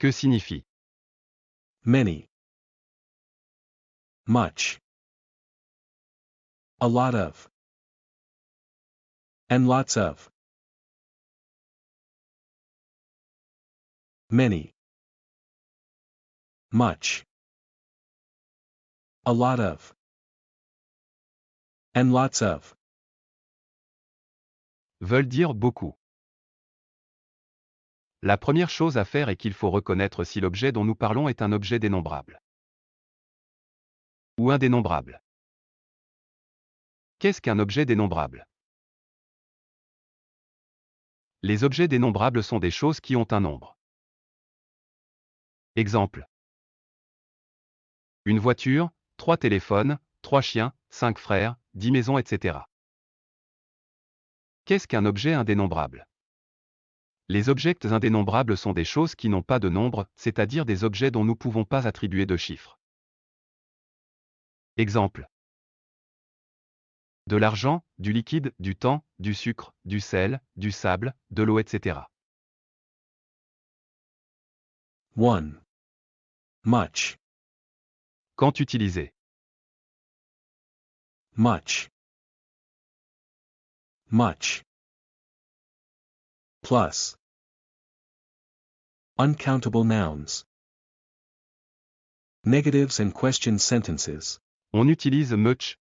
Que signifie many, much, a lot of, and lots of. Many, much, a lot of, and lots of. veulent dire beaucoup. La première chose à faire est qu'il faut reconnaître si l'objet dont nous parlons est un objet dénombrable ou indénombrable. Qu'est-ce qu'un objet dénombrable? Les objets dénombrables sont des choses qui ont un nombre. Exemple. Une voiture, 3 téléphones, 3 chiens, 5 frères, 10 maisons, etc. Qu'est-ce qu'un objet indénombrable? Les objets indénombrables sont des choses qui n'ont pas de nombre, c'est-à-dire des objets dont nous ne pouvons pas attribuer de chiffres. Exemple. De l'argent, du liquide, du temps, du sucre, du sel, du sable, de l'eau, etc. 1. Much, Quand utiliser? much, much. Plus. Uncountable nouns. Negatives and question sentences. On utilise much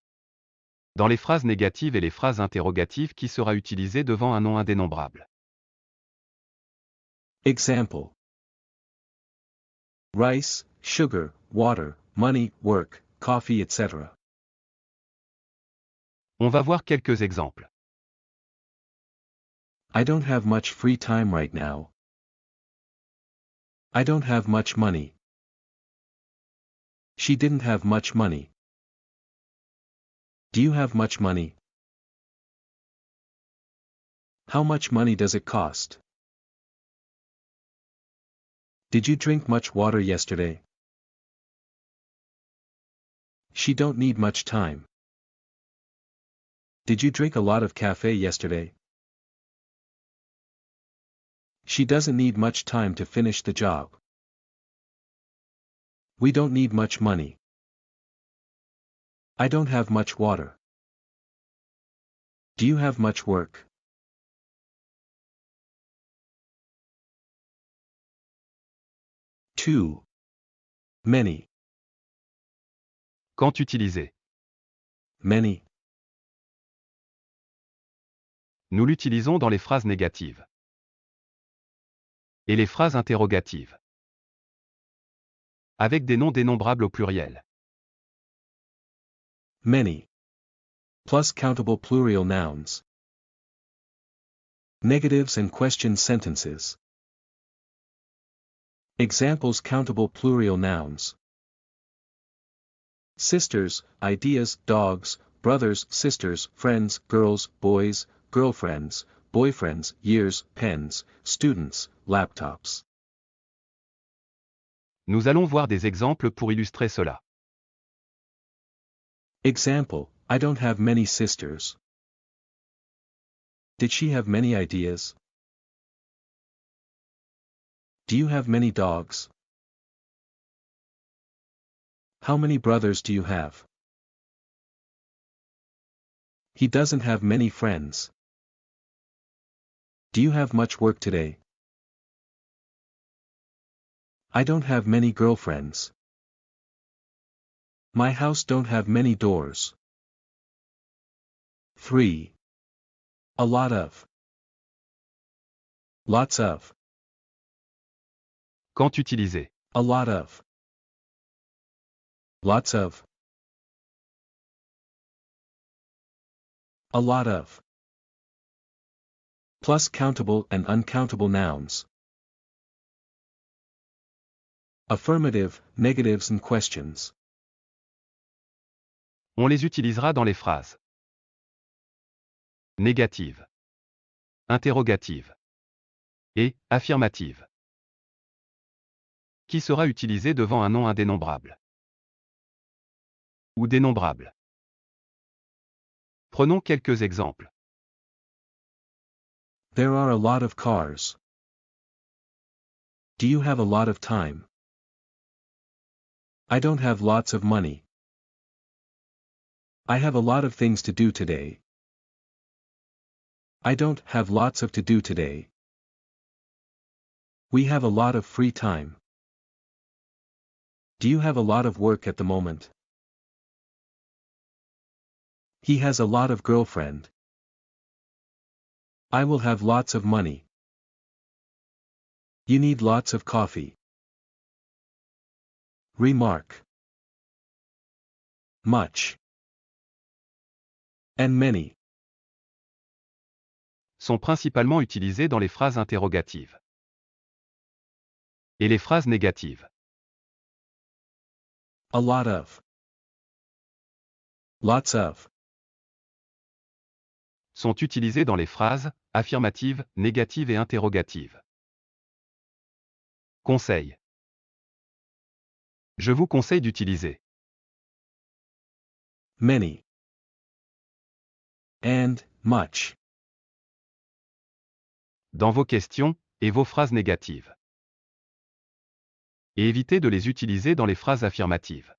dans les phrases négatives et les phrases interrogatives qui sera utilisé devant un nom indénombrable. Example. Rice, sugar, water, money, work, coffee, etc. On va voir quelques exemples. I don't have much free time right now. I don't have much money. She didn't have much money. Do you have much money? How much money does it cost? Did you drink much water yesterday? She don't need much time. Did you drink a lot of cafe yesterday? She doesn't need much time to finish the job. We don't need much money. I don't have much water. Do you have much work? Two. Many. Quand utiliser? Many. Nous l'utilisons dans les phrases négatives et les phrases interrogatives, avec des noms dénombrables au pluriel. Many. Plus countable plurial nouns. Negatives and question sentences. Examples: countable plurial nouns. Sisters, ideas, dogs, brothers, sisters, friends, girls, boys, girlfriends, boyfriends, years, pens, students, laptops. Nous allons voir des exemples pour illustrer cela. Example: I don't have many sisters. Did she have many ideas? Do you have many dogs? How many brothers do you have? He doesn't have many friends. Do you have much work today? I don't have many girlfriends. My house don't have many doors. 3. A lot of. Lots of. Quand utiliser? A lot of. Lots of. A lot of. Plus countable and uncountable nouns. Affirmative, negatives and questions. On les utilisera dans les phrases négatives, interrogatives et affirmatives, qui sera utilisé devant un nom indénombrable ou dénombrable. Prenons quelques exemples. There are a lot of cars. Do you have a lot of time? I don't have lots of money. I have a lot of things to do today. I don't have lots of to do today. We have a lot of free time. Do you have a lot of work at the moment? He has a lot of girlfriend. I will have lots of money. You need lots of coffee. Remark. Much. And many. Sont principalement utilisés dans les phrases interrogatives. Et les phrases négatives. A lot of. Lots of. Sont utilisés dans les phrases affirmatives, négatives et interrogatives. Conseil. Je vous conseille d'utiliser Many. And much. dans vos questions et vos phrases négatives. Et évitez de les utiliser dans les phrases affirmatives.